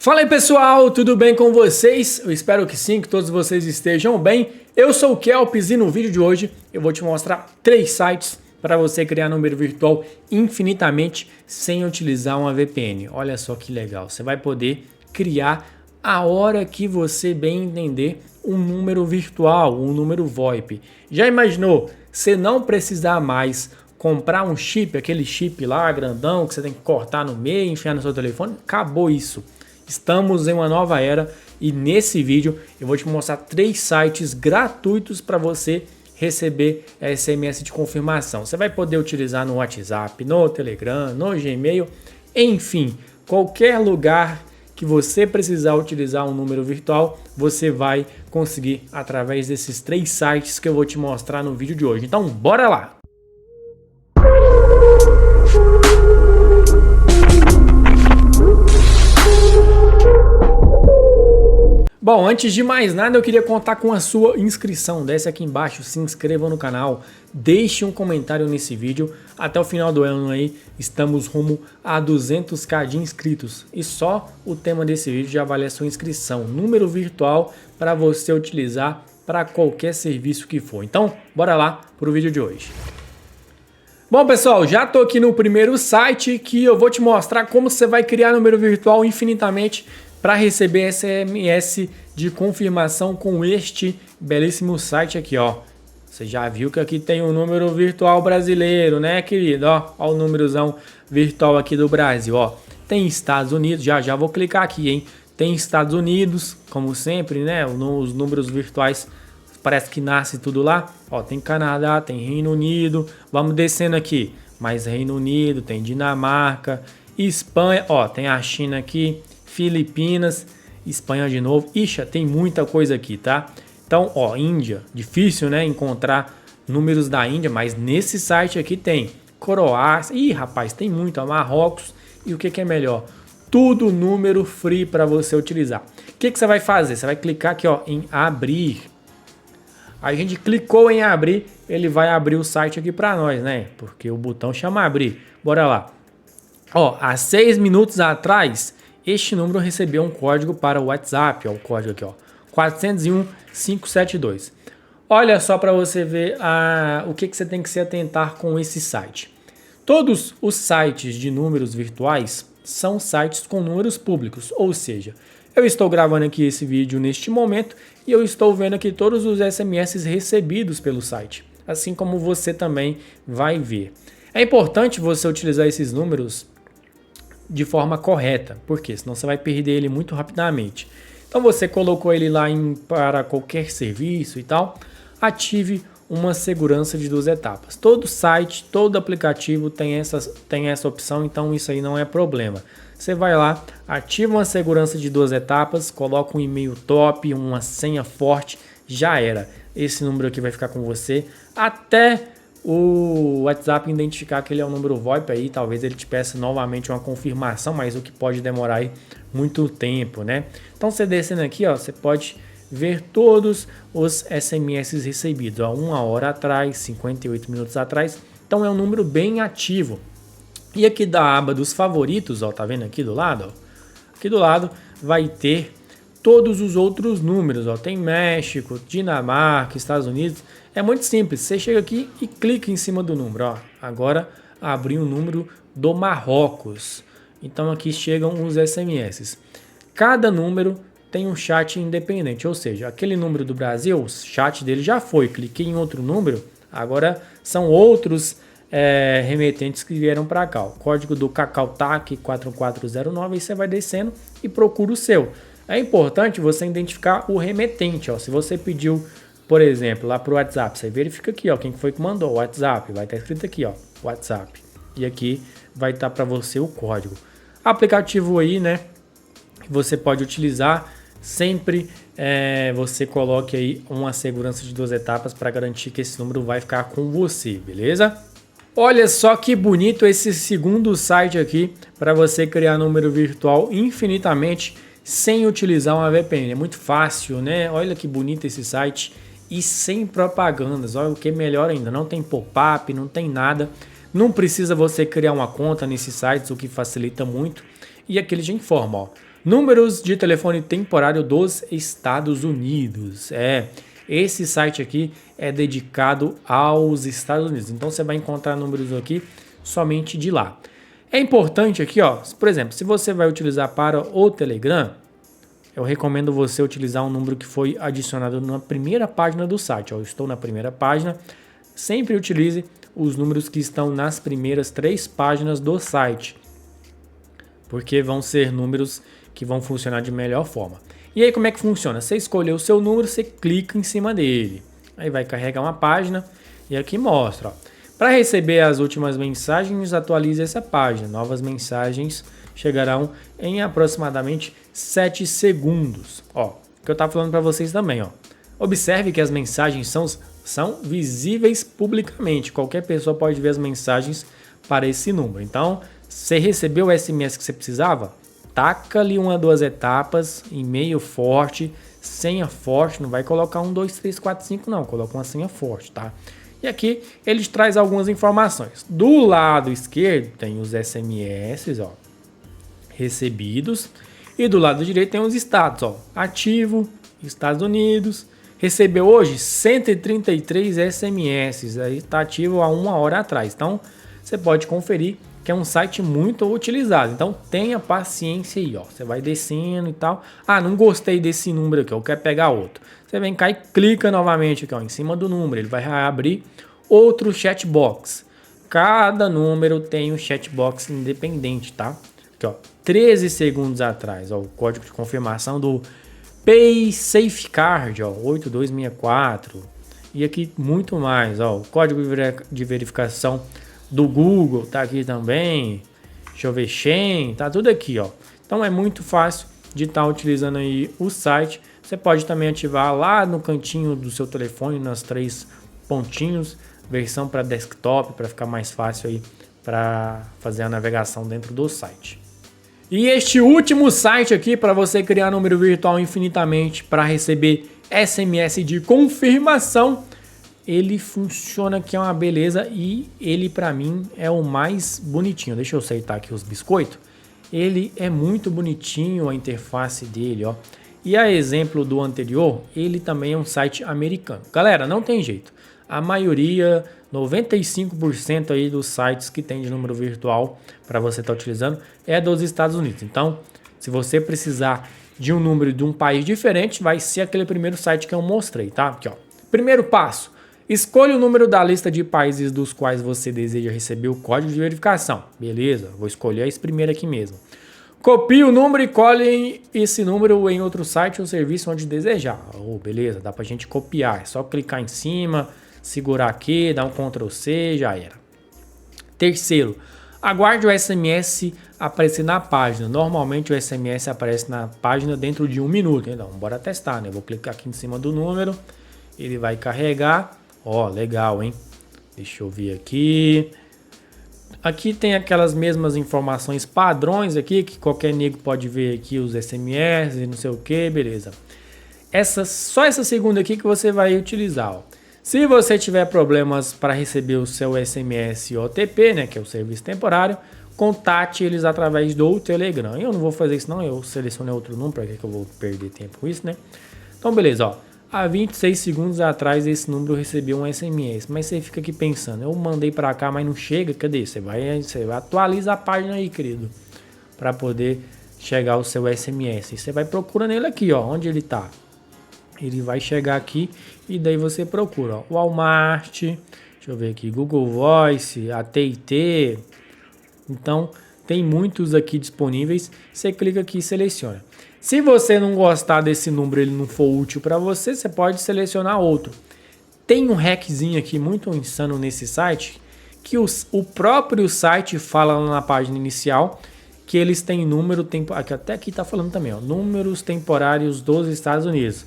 Fala aí pessoal, tudo bem com vocês? Eu espero que sim, que todos vocês estejam bem. Eu sou o Kelps e no vídeo de hoje eu vou te mostrar 3 sites para você criar número virtual infinitamente sem utilizar uma VPN. Olha só que legal, você vai poder criar a hora que você bem entender um número virtual, um número VoIP. Já imaginou você não precisar mais comprar um chip, aquele chip lá grandão que você tem que cortar no meio e enfiar no seu telefone? Acabou isso. Estamos em uma nova era e nesse vídeo eu vou te mostrar 3 sites gratuitos para você receber SMS de confirmação. Você vai poder utilizar no WhatsApp, no Telegram, no Gmail, enfim, qualquer lugar que você precisar utilizar um número virtual, você vai conseguir através desses 3 sites que eu vou te mostrar no vídeo de hoje. Então, bora lá! Bom, antes de mais nada, eu queria contar com a sua inscrição. Desce aqui embaixo, se inscreva no canal, deixe um comentário nesse vídeo. Até o final do ano aí, estamos rumo a 200k de inscritos. E só o tema desse vídeo já vale a sua inscrição. Número virtual para você utilizar para qualquer serviço que for. Então, bora lá para o vídeo de hoje. Bom pessoal, já estou aqui no primeiro site que eu vou te mostrar como você vai criar número virtual infinitamente para receber SMS de confirmação com este belíssimo site aqui, ó. Você já viu que aqui tem um número virtual brasileiro, né, querido? Ó o númerozão virtual aqui do Brasil, ó. Tem Estados Unidos, já vou clicar aqui, hein? Tem Estados Unidos, como sempre, né? Os números virtuais parece que nasce tudo lá. Ó, tem Canadá, tem Reino Unido. Vamos descendo aqui. Mais Reino Unido, tem Dinamarca, Espanha, ó, tem a China aqui, Filipinas, Espanha de novo. Ixi, tem muita coisa aqui, tá? Então, ó, Índia, difícil, né, encontrar números da Índia, mas nesse site aqui tem Croácia. Ih, rapaz, tem muito, ó, Marrocos. E o que é melhor? Tudo número free para você utilizar. O que você vai fazer? Você vai clicar aqui, ó, em abrir. A gente clicou em abrir, ele vai abrir o site aqui para nós, né? Porque o botão chama abrir. Bora lá. Ó, há 6 minutos atrás, este número recebeu um código para o WhatsApp, ó, o código aqui, ó, 401-572. Olha só para você ver o que você tem que se atentar com esse site. Todos os sites de números virtuais são sites com números públicos, ou seja, eu estou gravando aqui esse vídeo neste momento e eu estou vendo aqui todos os SMS recebidos pelo site, assim como você também vai ver. É importante você utilizar esses números de forma correta, porque senão você vai perder ele muito rapidamente. Então você colocou ele lá para qualquer serviço e tal, ative uma segurança de 2 etapas. Todo site, todo aplicativo tem essa opção, então isso aí não é problema. Você vai lá, ativa uma segurança de 2 etapas, coloca um e-mail top, uma senha forte, já era. Esse número aqui vai ficar com você até o WhatsApp identificar que ele é um número VoIP aí, talvez ele te peça novamente uma confirmação, mas o que pode demorar aí muito tempo, né? Então você descendo aqui, ó, você pode ver todos os SMS recebidos, ó, 1 hora atrás, 58 minutos atrás, então é um número bem ativo. E aqui da aba dos favoritos, ó, tá vendo aqui do lado, ó? Aqui do lado vai ter todos os outros números, ó, tem México, Dinamarca, Estados Unidos. É muito simples, você chega aqui e clica em cima do número, ó. Agora abri o número do Marrocos. Então aqui chegam os SMS. Cada número tem um chat independente, ou seja, aquele número do Brasil, o chat dele já foi. Cliquei em outro número, agora são outros remetentes que vieram para cá. O código do KakaoTalk 4409, aí você vai descendo e procura o seu. É importante você identificar o remetente, ó. Se você pediu, por exemplo, lá para o WhatsApp, você verifica aqui, ó, quem foi que mandou o WhatsApp, vai estar escrito aqui, ó, WhatsApp. E aqui vai estar para você o código. Aplicativo aí, né, que você pode utilizar, sempre você coloque aí uma segurança de 2 etapas para garantir que esse número vai ficar com você, beleza? Olha só que bonito esse segundo site aqui para você criar número virtual infinitamente sem utilizar uma VPN. É muito fácil, né? Olha que bonito esse site e sem propagandas. Olha o que é melhor ainda, não tem pop-up, não tem nada. Não precisa você criar uma conta nesses sites, o que facilita muito. E aqui ele já informa, ó, Números de telefone temporário dos Estados Unidos. Esse site aqui é dedicado aos Estados Unidos. Então você vai encontrar números aqui somente de lá. É importante aqui, ó, por exemplo, se você vai utilizar para o Telegram, eu recomendo você utilizar um número que foi adicionado na primeira página do site. Ó, eu estou na primeira página. Sempre utilize os números que estão nas primeiras 3 páginas do site, porque vão ser números que vão funcionar de melhor forma. E aí como é que funciona? Você escolheu o seu número, você clica em cima dele. Aí vai carregar uma página e aqui mostra. Para receber as últimas mensagens, atualize essa página. Novas mensagens chegarão em aproximadamente 7 segundos. Ó, o que eu estava falando para vocês também. Ó. Observe que as mensagens são visíveis publicamente. Qualquer pessoa pode ver as mensagens para esse número. Então, você recebeu o SMS que você precisava? Taca ali 1 a 2 etapas, e-mail forte, senha forte, não vai colocar 1, 2, 3, 4, 5 não, coloca uma senha forte, tá? E aqui ele traz algumas informações. Do lado esquerdo tem os SMS, ó, recebidos, e do lado direito tem os status, ó, ativo, Estados Unidos, recebeu hoje 133 SMS, aí está ativo há 1 hora atrás, então você pode conferir que é um site muito utilizado. Então tenha paciência aí, ó. Você vai descendo e tal. Ah, não gostei desse número aqui, eu quero pegar outro. Você vem cá e clica novamente aqui, ó, em cima do número. Ele vai abrir outro chatbox. Cada número tem um chatbox independente, tá? Aqui, ó, 13 segundos atrás, ó, o código de confirmação do Pay Safeguard, ó, 8264. E aqui muito mais, ó, o código de verificação do Google tá aqui também. Deixa eu ver, Shen, tá tudo aqui, ó. Então é muito fácil de estar utilizando aí o site. Você pode também ativar lá no cantinho do seu telefone, nas 3 pontinhos, versão para desktop, para ficar mais fácil aí para fazer a navegação dentro do site. E este último site aqui para você criar número virtual infinitamente para receber SMS de confirmação, ele funciona que é uma beleza e ele para mim é o mais bonitinho. Deixa eu aceitar aqui os biscoitos. Ele é muito bonitinho, a interface dele, ó. E a exemplo do anterior, ele também é um site americano. Galera, não tem jeito. A maioria, 95% aí dos sites que tem de número virtual para você estar utilizando é dos Estados Unidos. Então, se você precisar de um número de um país diferente, vai ser aquele primeiro site que eu mostrei, tá? Aqui, ó. Primeiro passo. Escolha o número da lista de países dos quais você deseja receber o código de verificação. Beleza, vou escolher esse primeiro aqui mesmo. Copie o número e cole esse número em outro site ou serviço onde desejar. Oh, beleza, dá pra gente copiar. É só clicar em cima, segurar aqui, dar um Ctrl C, já era. Terceiro, aguarde o SMS aparecer na página. Normalmente o SMS aparece na página dentro de 1 minuto. Então, bora testar, né? Vou clicar aqui em cima do número, ele vai carregar. Ó, legal, hein? Deixa eu ver aqui. Aqui tem aquelas mesmas informações padrões aqui, que qualquer nego pode ver aqui os SMS e não sei o que, beleza. Só essa segunda aqui que você vai utilizar, ó. Se você tiver problemas para receber o seu SMS OTP, né, que é o serviço temporário, contate eles através do Telegram. Eu não vou fazer isso não, eu selecionei outro número, para que eu vou perder tempo com isso, né? Então, beleza, ó. Há 26 segundos atrás esse número recebeu um SMS, mas você fica aqui pensando, eu mandei para cá, mas não chega, cadê? Você vai atualizar a página aí, querido, para poder chegar o seu SMS. E você vai procurando ele aqui, ó, onde ele tá. Ele vai chegar aqui e daí você procura, ó, Walmart, deixa eu ver aqui, Google Voice, AT&T. Então, tem muitos aqui disponíveis, você clica aqui e seleciona. Se você não gostar desse número, ele não for útil para você, você pode selecionar outro. Tem um hackzinho aqui muito insano nesse site, que o próprio site fala lá na página inicial que eles têm número até aqui tá falando também, ó, números temporários dos Estados Unidos.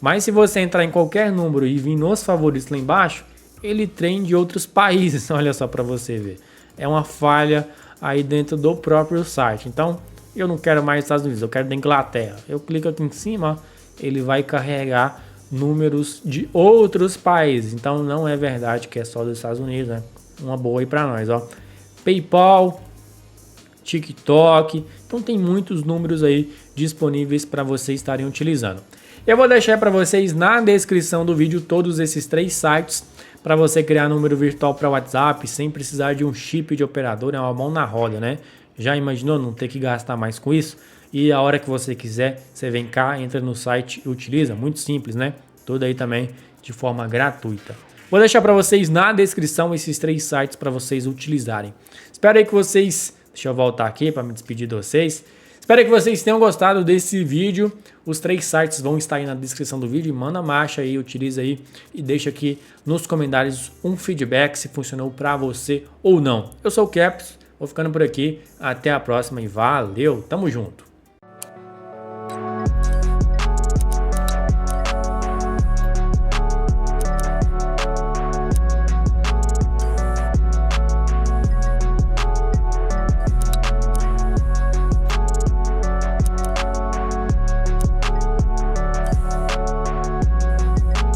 Mas se você entrar em qualquer número e vir nos favoritos lá embaixo, ele tem de outros países, olha só para você ver. É uma falha aí dentro do próprio site. Então, eu não quero mais Estados Unidos, eu quero da Inglaterra. Eu clico aqui em cima, ele vai carregar números de outros países. Então não é verdade que é só dos Estados Unidos, né? Uma boa aí para nós, ó. PayPal, TikTok. Então tem muitos números aí disponíveis para vocês estarem utilizando. Eu vou deixar para vocês na descrição do vídeo todos esses 3 sites para você criar número virtual para WhatsApp sem precisar de um chip de operador, é uma mão na roda, né? Já imaginou não ter que gastar mais com isso? E a hora que você quiser, você vem cá, entra no site e utiliza. Muito simples, né? Tudo aí também de forma gratuita. Vou deixar para vocês na descrição esses 3 sites para vocês utilizarem. Espero aí que vocês... Deixa eu voltar aqui para me despedir de vocês. Espero que vocês tenham gostado desse vídeo. Os 3 sites vão estar aí na descrição do vídeo. Manda marcha aí, utiliza aí e deixa aqui nos comentários um feedback se funcionou para você ou não. Eu sou o Caps, vou ficando por aqui. Até a próxima e valeu, tamo junto!